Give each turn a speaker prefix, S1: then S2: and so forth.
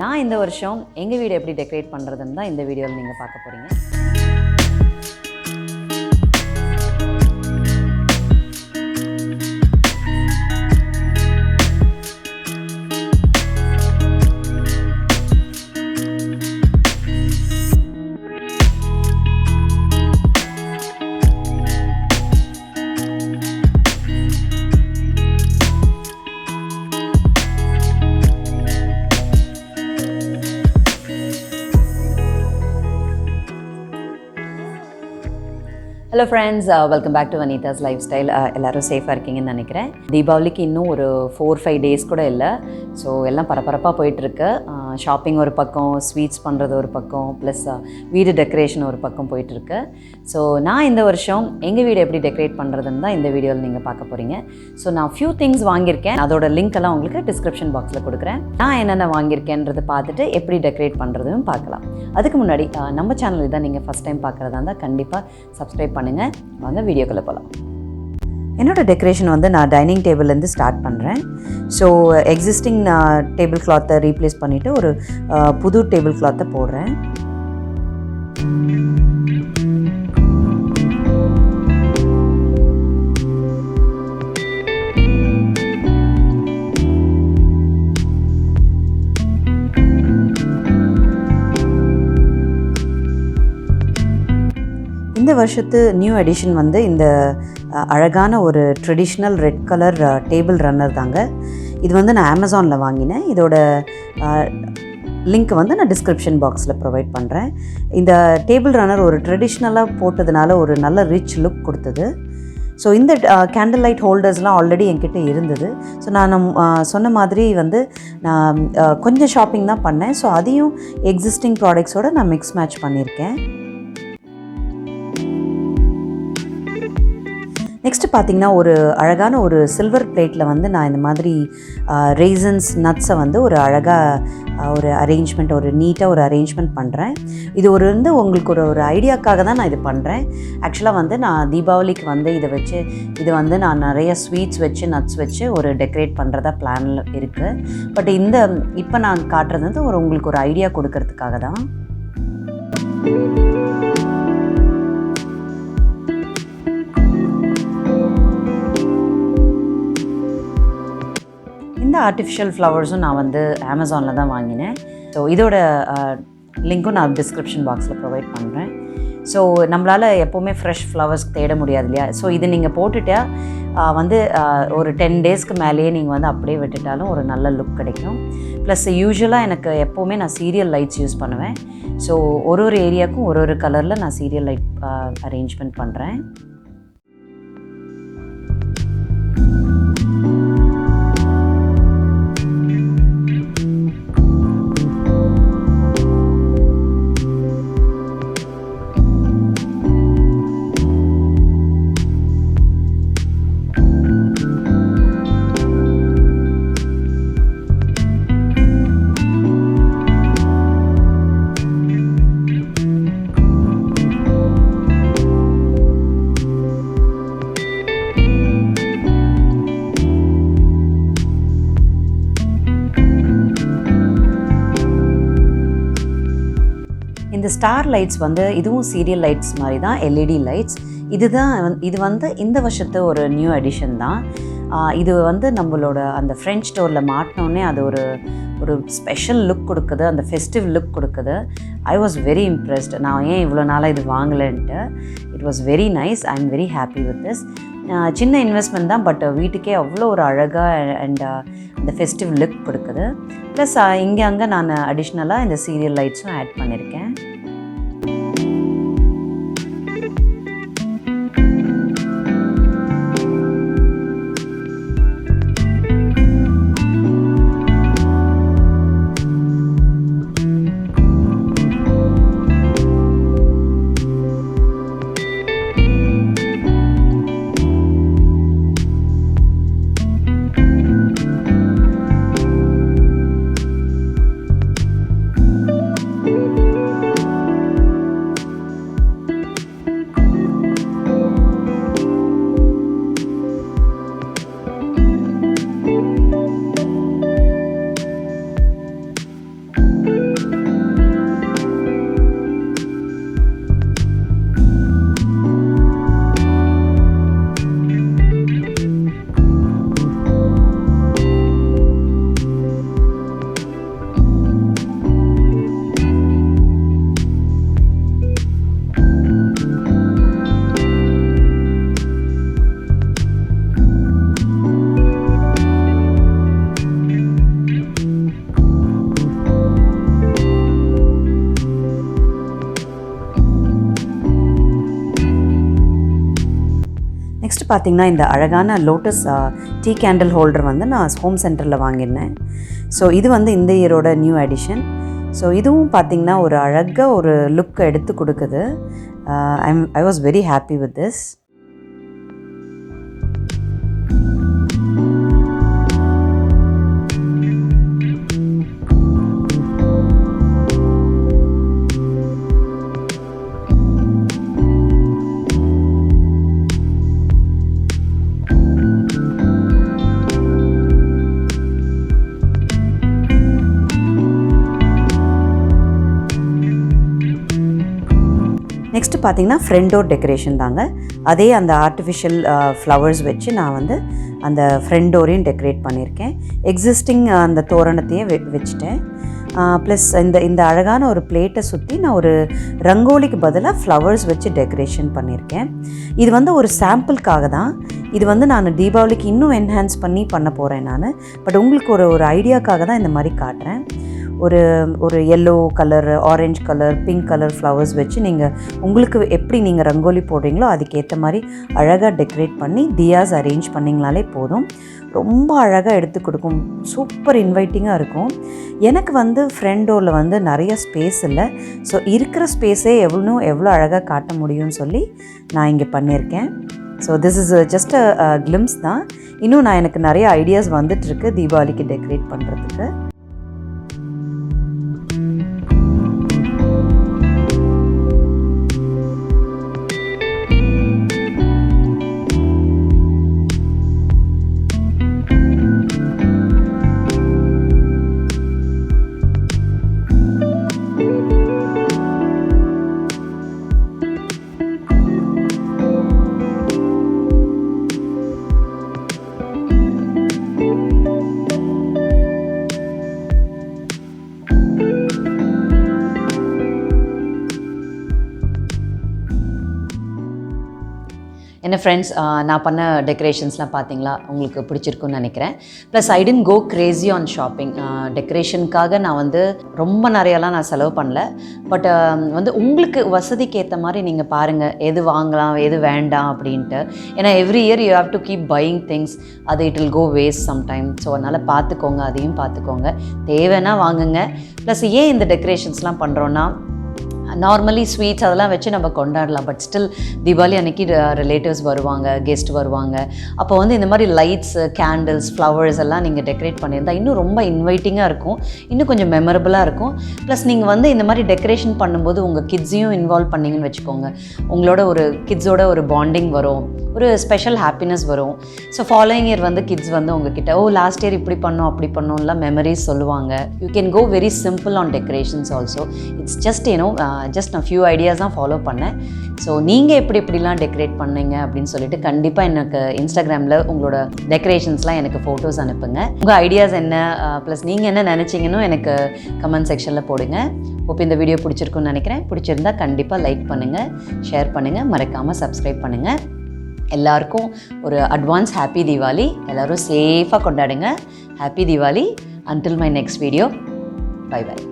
S1: நான் இந்த வருஷம் எங்கள் வீடு எப்படி டெக்கரேட் பண்ணுறதுன்னு தான் இந்த வீடியோவில் நீங்கள் பார்க்க போகிறீங்க. Hello friends, welcome back to Vanitha's lifestyle. எல்லோரும் சேஃபாக இருக்கீங்கன்னு நினைக்கிறேன். தீபாவளிக்கு இன்னும் ஒரு 4-5 டேஸ் கூட இல்லை. ஸோ எல்லாம் பரபரப்பாக போயிட்டுருக்கு. ஷாப்பிங் ஒரு பக்கம், ஸ்வீட்ஸ் பண்ணுறது ஒரு பக்கம், ப்ளஸ் வீடு டெக்கரேஷன் ஒரு பக்கம் போயிட்டுருக்கு. ஸோ நான் இந்த வருஷம் எங்கள் வீடு எப்படி டெக்கரேட் பண்ணுறதுன்னு தான் இந்த வீடியோவில் நீங்கள் பார்க்க போகிறீங்க. ஸோ நான் ஃபியூ திங்ஸ் வாங்கியிருக்கேன். அதோட லிங்க் எல்லாம் உங்களுக்கு டிஸ்கிரிப்ஷன் பாக்ஸில் கொடுக்குறேன். நான் என்னென்ன வாங்கியிருக்கேன்றதை பார்த்துட்டு எப்படி டெக்கரேட் பண்ணுறதுன்னு பார்க்கலாம். அதுக்கு முன்னாடி நம்ம சேனல் இதான் நீங்கள் ஃபஸ்ட் டைம் பார்க்குறதா இருந்தால் கண்டிப்பாக சப்ஸ்கிரைப் பண்ணுங்கள். வாங்க வீடியோக்குள்ளே போகலாம். என்னோடய டெக்கரேஷன் வந்து நான் டைனிங் டேபிள்லேருந்து ஸ்டார்ட் பண்ணுறேன். ஸோ எக்ஸிஸ்டிங் டேபிள் கிளாத்தை ரீப்ளேஸ் பண்ணிவிட்டு ஒரு புது டேபிள் கிளாத்தை போடுறேன். இந்த வருஷத்து நியூ எடிஷன் வந்து இந்த அழகான ஒரு traditional red colour table runner தாங்க. இது வந்து நான் அமேசானில் வாங்கினேன். இதோட லிங்க் வந்து நான் டிஸ்கிரிப்ஷன் பாக்ஸில் ப்ரொவைட் பண்ணுறேன். இந்த டேபிள் ரன்னர் ஒரு ட்ரெடிஷ்னலாக போட்டதுனால ஒரு நல்ல ரிச் லுக் கொடுத்தது. ஸோ இந்த கேண்டில் லைட் ஹோல்டர்ஸ்லாம் ஆல்ரெடி என்கிட்ட இருந்தது. ஸோ நான் சொன்ன மாதிரி வந்து நான் கொஞ்சம் ஷாப்பிங் தான் பண்ணேன். ஸோ அதையும் எக்ஸிஸ்டிங் ப்ராடக்ட்ஸோடு நான் மிக்ஸ் மேட்ச் பண்ணியிருக்கேன். நெக்ஸ்ட்டு பார்த்திங்கன்னா ஒரு அழகான ஒரு சில்வர் பிளேட்டில் வந்து நான் இந்த மாதிரி ரேசன்ஸ் நட்ஸை வந்து ஒரு அழகாக ஒரு அரேஞ்ச்மெண்ட், ஒரு நீட்டாக ஒரு அரேஞ்ச்மெண்ட் பண்ணுறேன். இது வந்து உங்களுக்கு ஒரு ஐடியாக்காக தான் நான் இது பண்ணுறேன். ஆக்சுவலாக வந்து நான் தீபாவளிக்கு வந்து இதை வச்சு இது வந்து நான் நிறைய ஸ்வீட்ஸ் வச்சு நட்ஸ் வச்சு ஒரு டெக்கரேட் பண்ணுறதா பிளானில் இருக்குது. பட் இப்போ நான் காட்டுறது வந்து உங்களுக்கு ஒரு ஐடியா கொடுக்கறதுக்காக தான். இந்த ஆர்டிஃபிஷியல் ஃப்ளவர்ஸும் நான் வந்து அமேசானில் தான் வாங்கினேன். ஸோ இதோட லிங்க்கும் நான் டிஸ்கிரிப்ஷன் பாக்ஸில் ப்ரொவைட் பண்ணுறேன். ஸோ நம்மளால் எப்போவுமே ஃப்ரெஷ் ஃப்ளவர்ஸ் தேட முடியாது இல்லையா? ஸோ இது நீங்கள் போட்டுட்டால் வந்து ஒரு 10 டேஸ்க்கு மேலேயே நீங்கள் வந்து அப்படியே விட்டுட்டாலும் ஒரு நல்ல லுக் கிடைக்கும். ப்ளஸ் யூஸ்வலாக எனக்கு எப்போவுமே நான் சீரியல் லைட்ஸ் யூஸ் பண்ணுவேன். ஸோ ஒரு ஏரியாவுக்கும் ஒரு கலரில் நான் சீரியல் லைட் அரேஞ்ச்மெண்ட் பண்ணுறேன். இந்த ஸ்டார் லைட்ஸ் வந்து இதுவும் சீரியல் லைட்ஸ் மாதிரி தான், எல்இடி லைட்ஸ். இது வந்து இந்த வருஷத்து ஒரு நியூ எடிஷன் தான். இது வந்து நம்மளோட அந்த ஃப்ரெஞ்ச் ஸ்டோரில் மாட்டினோடனே அது ஒரு ஸ்பெஷல் லுக் கொடுக்குது, அந்த ஃபெஸ்டிவ் லுக் கொடுக்குது. I was very impressed. நான் ஏன் இவ்வளோ நாளாக இது வாங்கலைன்ட்டு. It was very nice. I am very happy with this. சின்ன இன்வெஸ்ட்மெண்ட் தான், பட் வீட்டுக்கே அவ்வளோ ஒரு அழகாக அண்ட் அந்த ஃபெஸ்டிவ் லுக் கொடுக்குது. ப்ளஸ் இங்கே அங்கே நான் அடிஷ்னலாக இந்த சீரியல் லைட்ஸும் ஆட் பண்ணியிருக்கேன். பார்த்திங்கன்னா இந்த அழகான லோட்டஸ் டீ கேண்டில் ஹோல்டர் வந்து நான் ஹோம் சென்டரில் வாங்கியிருந்தேன். ஸோ இது வந்து இந்த இயரோட நியூ எடிஷன். ஸோ இதுவும் பார்த்திங்கன்னா ஒரு அழகாக ஒரு லுக் எடுத்து கொடுக்குது. I was very happy with this. Next பார்த்திங்கன்னா ஃப்ரண்ட் டோர் டெக்கரேஷன் தாங்க. அதே அந்த ஆர்டிஃபிஷியல் ஃப்ளவர்ஸ் வச்சு நான் வந்து அந்த ஃப்ரண்ட் டோரையும் டெக்கரேட் பண்ணியிருக்கேன். எக்ஸிஸ்டிங் அந்த தோரணத்தையும் வச்சுட்டேன். ப்ளஸ் இந்த அழகான ஒரு பிளேட்டை சுற்றி நான் ஒரு ரங்கோலிக்கு பதிலாக ஃப்ளவர்ஸ் வச்சு டெக்கரேஷன் பண்ணியிருக்கேன். இது வந்து ஒரு சாம்பிளுக்காக தான். இது வந்து நான் தீபாவளிக்கு இன்னும் என்ஹான்ஸ் பண்ண போகிறேன் நான். பட் உங்களுக்கு ஒரு ஐடியாக்காக தான் இந்த மாதிரி காட்டுறேன். ஒரு yellow colour, orange colour, pink colour flowers வச்சு நீங்கள் உங்களுக்கு எப்படி நீங்கள் ரங்கோலி போடுறீங்களோ அதுக்கேற்ற மாதிரி அழகாக டெக்கரேட் பண்ணி தியாஸ் அரேஞ்ச் பண்ணிங்கனாலே போதும். ரொம்ப அழகாக எடுத்து கொடுக்கும். சூப்பர் இன்வைட்டிங்காக இருக்கும். எனக்கு வந்து ஃப்ரண்ட் டோரில் வந்து நிறைய ஸ்பேஸ் இல்லை. ஸோ இருக்கிற ஸ்பேஸே எவ்வளோ அழகாக காட்ட முடியும்னு சொல்லி நான் இங்கே பண்ணியிருக்கேன். So this is just a glimpse தான். இன்னும் எனக்கு நிறைய ஐடியாஸ் வந்துட்டுருக்கு தீபாவளிக்கு டெக்கரேட் பண்ணுறதுக்கு. என்ன ஃப்ரெண்ட்ஸ், நான் பண்ண டெக்கரேஷன்ஸ்லாம் பார்த்தீங்களா, உங்களுக்கு பிடிச்சிருக்குன்னு நினைக்கிறேன். Plus I tend go crazy on shopping. டெக்கரேஷனுக்காக நான் வந்து ரொம்ப நிறையாலாம் நான் செலவு பண்ணல. பட் வந்து உங்களுக்கு வசதிக்கு ஏற்ற மாதிரி நீங்கள் பாருங்கள் எது வாங்கலாம் எது வேண்டாம் அப்படின்ட்டு. ஏன்னா every year you have to keep buying things. அது it will go waste sometime. So அதனால் பார்த்துக்கோங்க, அதையும் பார்த்துக்கோங்க. தேவைன்னா வாங்குங்க. ப்ளஸ் ஏன் இந்த டெக்கரேஷன்ஸ்லாம் பண்ணுறோன்னா, நார்மலி ஸ்வீட்ஸ் அதெல்லாம் வச்சு நம்ம கொண்டாடலாம். பட் ஸ்டில் தீபாவளி அன்றைக்கி ரிலேட்டிவ்ஸ் வருவாங்க, கெஸ்ட் வருவாங்க. அப்போ வந்து இந்த மாதிரி லைட்ஸு, கேண்டில்ஸ், ஃப்ளவர்ஸ் எல்லாம் நீங்கள் டெக்கரேட் பண்ணியிருந்தால் இன்னும் ரொம்ப இன்வைட்டிங்காக இருக்கும், இன்னும் கொஞ்சம் மெமரபுளாக இருக்கும். ப்ளஸ் நீங்கள் வந்து இந்த மாதிரி டெக்கரேஷன் பண்ணும்போது உங்கள் கிட்ஸையும் இன்வால்வ் பண்ணிங்கன்னு வச்சுக்கோங்க. உங்களோட ஒரு கிட்ஸோட ஒரு பாண்டிங் வரும், ஒரு ஸ்பெஷல் ஹாப்பினஸ் வரும். ஸோ ஃபாலோயிங் இயர் வந்து கிட்ஸ் வந்து உங்ககிட்ட லாஸ்ட் இயர் இப்படி பண்ணோம் அப்படி பண்ணோம்லாம் மெமரிஸ் சொல்லுவாங்க. You can go very simple on decorations also. It's just just நான் ஃபியூ ஐடியாஸ் தான் ஃபாலோ பண்ணேன். ஸோ நீங்கள் எப்படிலாம் டெக்கரேட் பண்ணீங்க அப்படின்னு சொல்லிட்டு கண்டிப்பாக எனக்கு இன்ஸ்டாகிராமில் உங்களோட டெக்கரேஷன்ஸ்லாம் எனக்கு ஃபோட்டோஸ் அனுப்புங்க. உங்கள் ஐடியாஸ் என்ன, ப்ளஸ் நீங்கள் என்ன நினச்சிங்கன்னு எனக்கு கமெண்ட் செக்ஷனில் போடுங்க. இப்போ இந்த வீடியோ பிடிச்சிருக்குன்னு நினைக்கிறேன். பிடிச்சிருந்தா கண்டிப்பாக லைக் பண்ணுங்கள், ஷேர் பண்ணுங்கள், மறக்காமல் சப்ஸ்கிரைப் பண்ணுங்கள். எல்லாருக்கும் ஒரு அட்வான்ஸ் ஹாப்பி தீபாவளி. எல்லோரும் சேஃபாக கொண்டாடுங்க. Happy Deepavali. Until my next video, bye bye.